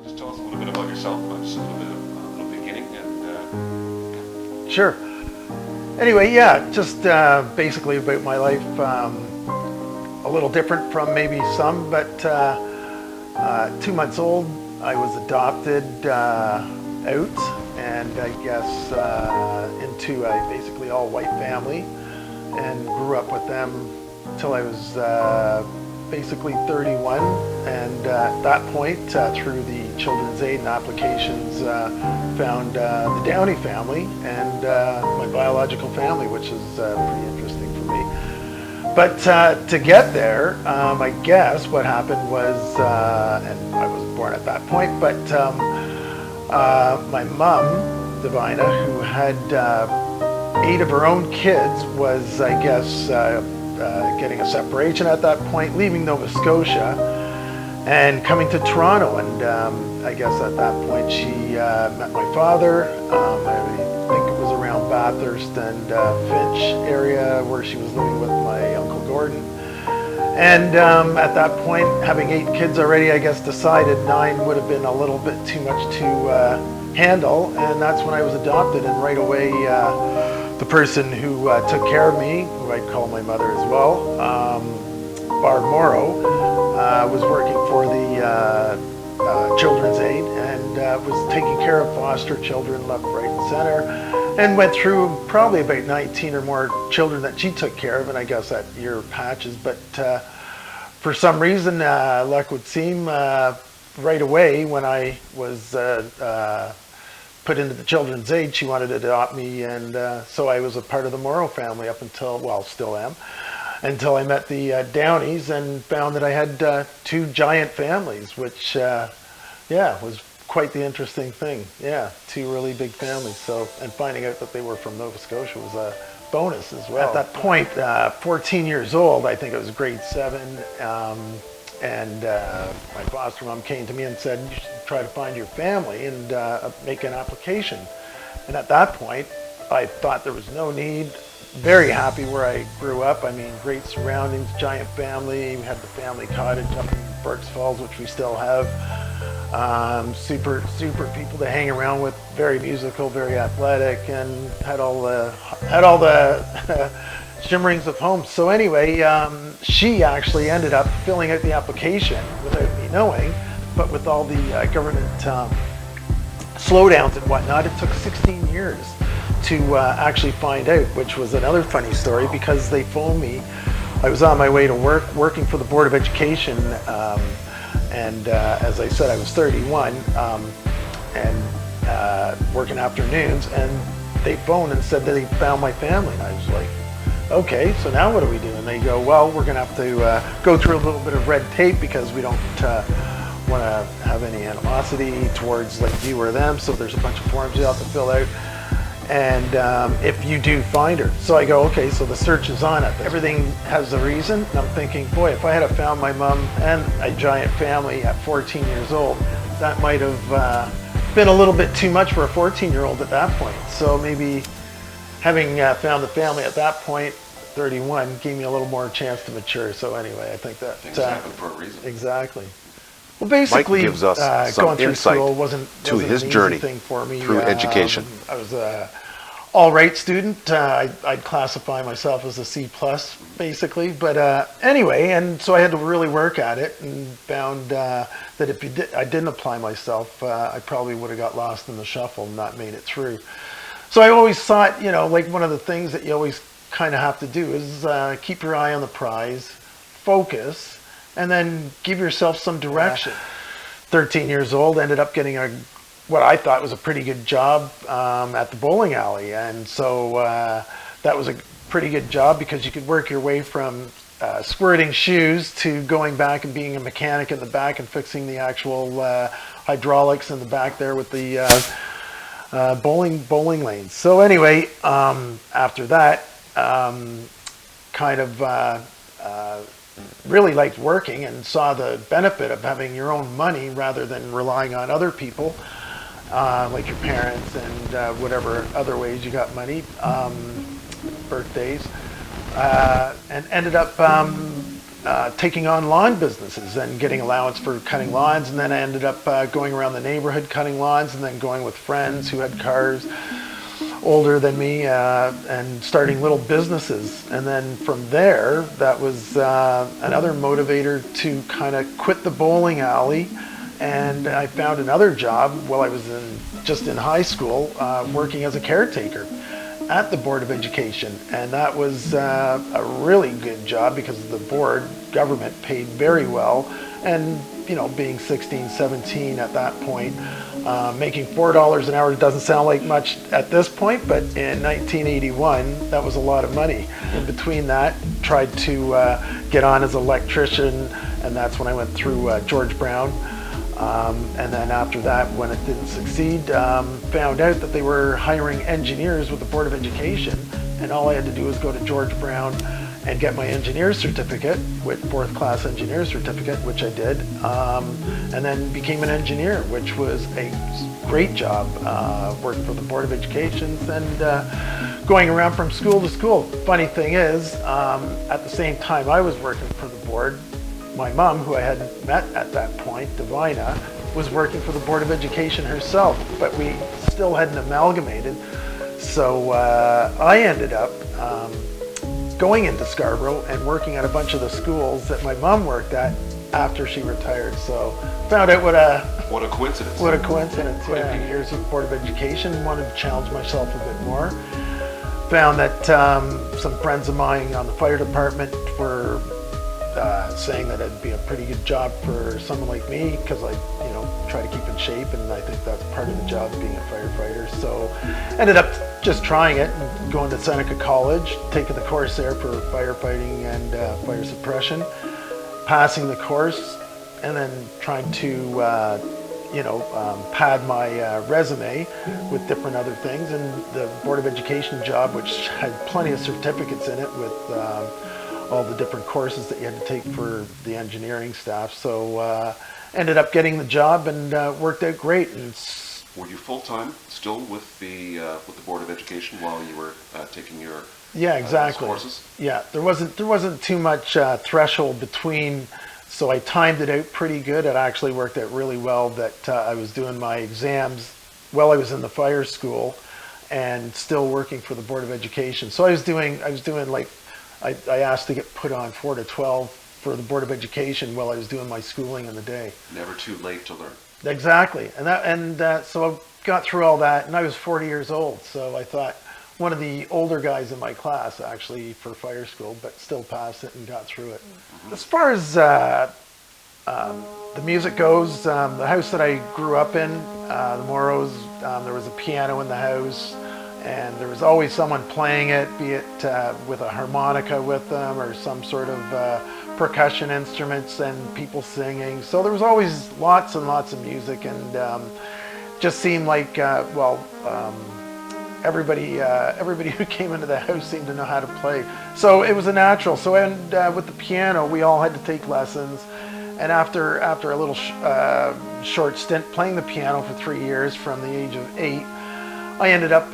Just tell us a little bit about yourself, just a little bit of a little beginning, and Sure. Anyway, yeah, just basically about my life. A little different from maybe some, but 2 months old, I was adopted out, and I guess into a basically all white family, and grew up with them till I was basically 31. And at that point, through the Children's Aid and applications, found the Downey family and my biological family, which is pretty interesting for me. But to get there, I guess what happened was, and I wasn't born at that point, but my mom, Divina, who had 8 of her own kids, was, I guess, getting a separation at that point, leaving Nova Scotia and coming to Toronto. And I guess at that point she met my father. I think it was around Bathurst and Finch area where she was living with my Uncle Gordon. And at that point, having 8 kids already, I guess decided 9 would have been a little bit too much to handle. And that's when I was adopted. And right away, the person who took care of me, who I'd call my mother as well, Barb Morrow, was working for the Children's Aid, and was taking care of foster children left, right, and center, and went through probably about 19 or more children that she took care of, and I guess that year patches. But for some reason, luck would seem, right away when I was put into the Children's Aid, she wanted to adopt me, and so I was a part of the Morrow family up until, well, still am, until I met the Downeys and found that I had 2 giant families, which, yeah, was quite the interesting thing. Yeah, 2 really big families. So, and finding out that they were from Nova Scotia was a bonus as well. At that point, 14 years old, I think it was grade 7, and my foster mom came to me and said, you should try to find your family and make an application. And at that point, I thought there was no need. Very happy where I grew up. I mean, great surroundings, giant family. We had the family cottage up in Burkes Falls, which we still have. Super people to hang around with. Very musical, very athletic, and had all the shimmerings of home. So anyway, she actually ended up filling out the application without me knowing, but with all the government slowdowns and whatnot, it took 16 years to actually find out, which was another funny story, because they phoned me. I was on my way to work, working for the Board of Education, and as I said, I was 31, and working afternoons, and they phoned and said that they found my family, and I was like, okay, so now what do we do? And they go, well, we're gonna have to go through a little bit of red tape because we don't want to have any animosity towards like you or them, so there's a bunch of forms you have to fill out. And if you do find her. So I go, okay, so the search is on it. Everything has a reason. And I'm thinking, boy, if I had found my mom and a giant family at 14 years old, that might have been a little bit too much for a 14-year-old at that point. So maybe having found the family at that point, 31, gave me a little more chance to mature. So anyway, I think that... things happen for a reason. Exactly. Well, basically, Mike gives us some going through insight school wasn't to his an easy journey thing for me. through education. I was a all-right student. I'd classify myself as a C+, basically. But anyway, and so I had to really work at it, and found that if I didn't apply myself, I probably would have got lost in the shuffle and not made it through. So I always thought, you know, like one of the things that you always kind of have to do is keep your eye on the prize, focus, and then give yourself some direction. 13 years old, ended up getting what I thought was a pretty good job at the bowling alley. And so that was a pretty good job because you could work your way from squirting shoes to going back and being a mechanic in the back and fixing the actual hydraulics in the back there with the bowling lanes. So anyway, after that, kind of really liked working and saw the benefit of having your own money rather than relying on other people, like your parents and whatever other ways you got money, birthdays, and ended up taking on lawn businesses and getting allowance for cutting lawns. And then I ended up going around the neighborhood cutting lawns, and then going with friends who had cars older than me and starting little businesses. And then from there, that was another motivator to kind of quit the bowling alley. And I found another job while I was just in high school, working as a caretaker at the Board of Education. And that was a really good job because the board government paid very well. And being 16, 17 at that point, making $4 an hour doesn't sound like much at this point, but in 1981, that was a lot of money. In between that, tried to get on as an electrician, and that's when I went through George Brown. And then after that, when it didn't succeed, found out that they were hiring engineers with the Board of Education, and all I had to do was go to George Brown and get my engineer's certificate, with fourth class engineer's certificate, which I did, and then became an engineer, which was a great job. Worked for the Board of Education and going around from school to school. Funny thing is, at the same time I was working for the board, my mom, who I hadn't met at that point, Divina, was working for the Board of Education herself, but we still hadn't amalgamated. So I ended up going into Scarborough and working at a bunch of the schools that my mom worked at after she retired. So found out what a coincidence. What a coincidence. Yeah, years with the Board of Education, wanted to challenge myself a bit more. Found that some friends of mine on the fire department were saying that it'd be a pretty good job for someone like me because I, try to keep in shape, and I think that's part of the job of being a firefighter. So ended up just trying it and going to Seneca College, taking the course there for firefighting and fire suppression, passing the course, and then trying to pad my resume with different other things. And the Board of Education job, which had plenty of certificates in it with all the different courses that you had to take for the engineering staff. So ended up getting the job and worked out great. And were you full-time still with the Board of Education while you were taking your courses? Yeah, there wasn't too much threshold between, so I timed it out pretty good. It actually worked out really well that I was doing my exams while I was in the fire school and still working for the Board of Education. So I was doing like, I asked to get put on 4 to 12 for the Board of Education while I was doing my schooling in the day. Never too late to learn. Exactly, and so I got through all that, and I was 40 years old. So I thought one of the older guys in my class actually for fire school, but still passed it and got through it. Mm-hmm. As far as the music goes, the house that I grew up in, the Morrows, there was a piano in the house. And there was always someone playing it, be it with a harmonica with them or some sort of percussion instruments, and people singing. So there was always lots and lots of music, and just seemed like, everybody who came into the house seemed to know how to play. So it was a natural. So with the piano, we all had to take lessons. And after a little short stint playing the piano for 3 years from the age of 8, I ended up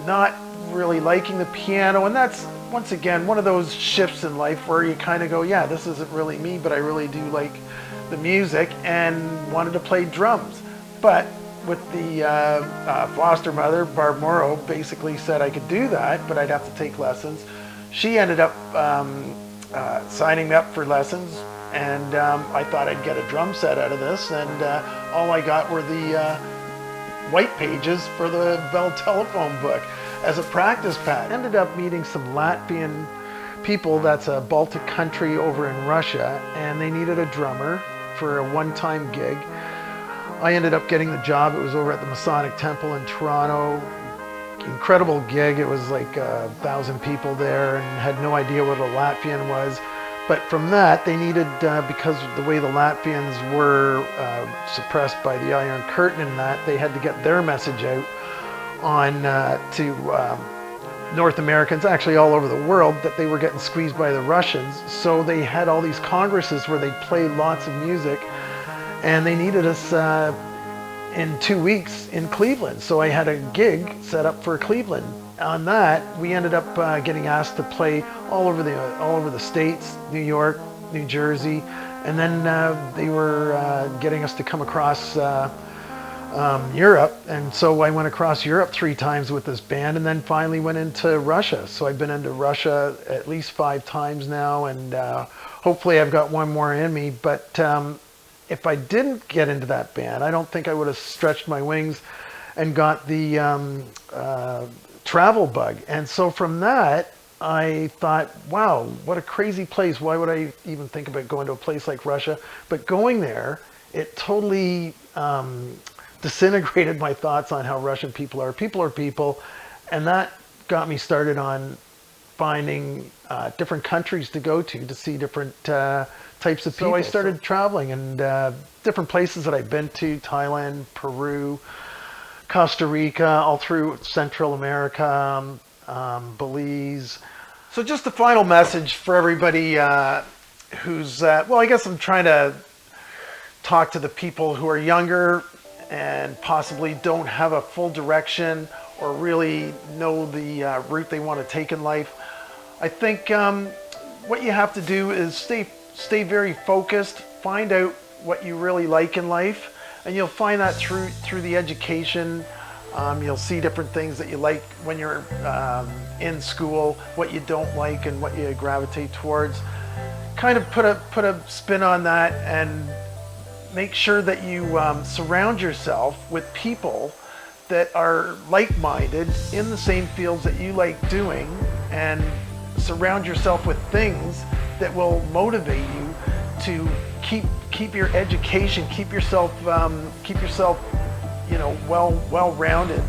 not really liking the piano, and that's, once again, one of those shifts in life where you kind of go, yeah, this isn't really me, but I really do like the music, and wanted to play drums. But with the foster mother, Barb Morrow, basically said I could do that, but I'd have to take lessons. She ended up signing me up for lessons, and I thought I'd get a drum set out of this, and all I got were the white pages for the Bell telephone book as a practice pad. Ended up meeting some Latvian people, that's a Baltic country over in Russia, and they needed a drummer for a one-time gig. I ended up getting the job. It was over at the Masonic Temple in Toronto. Incredible gig. It was like 1,000 people there, and had no idea what a Latvian was. But from that, they needed, because of the way the Latvians were suppressed by the Iron Curtain and that, they had to get their message out on to North Americans, actually all over the world, that they were getting squeezed by the Russians. So they had all these congresses where they'd play lots of music, and they needed us in 2 weeks in Cleveland. So I had a gig set up for Cleveland. On that, we ended up getting asked to play all over the States, New York, New Jersey, and then they were getting us to come across Europe, and so I went across Europe 3 times with this band, and then finally went into Russia. So I've been into Russia at least 5 times now, and hopefully I've got one more in me. But if I didn't get into that band, I don't think I would have stretched my wings and got the travel bug. And so from that, I thought, wow, what a crazy place. Why would I even think about going to a place like Russia? But going there, it totally disintegrated my thoughts on how Russian people are. People are people. And that got me started on finding different countries to go to see different types of people. So I started traveling, and different places that I've been to: Thailand, Peru, Costa Rica, all through Central America, Belize. So just a final message for everybody who's, well, I guess I'm trying to talk to the people who are younger and possibly don't have a full direction or really know the route they want to take in life. I think what you have to do is stay very focused, find out what you really like in life, and you'll find that through the education. You'll see different things that you like when you're in school, what you don't like and what you gravitate towards. Kind of put a spin on that, and make sure that you surround yourself with people that are like-minded in the same fields that you like doing, and surround yourself with things that will motivate you to keep your education, keep yourself well-rounded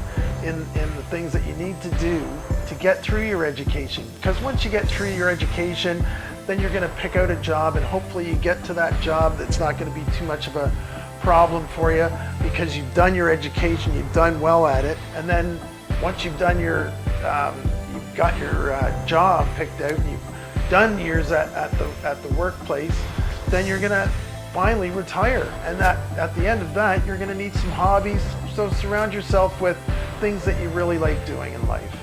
in the things that you need to do to get through your education. Because once you get through your education, then you're going to pick out a job, and hopefully you get to that job that's not going to be too much of a problem for you, because you've done your education, you've done well at it. And then once you've done you've got your job picked out, and you've done years at the workplace, then you're going to finally retire. And that at the end of that, you're going to need some hobbies. So surround yourself with things that you really like doing in life.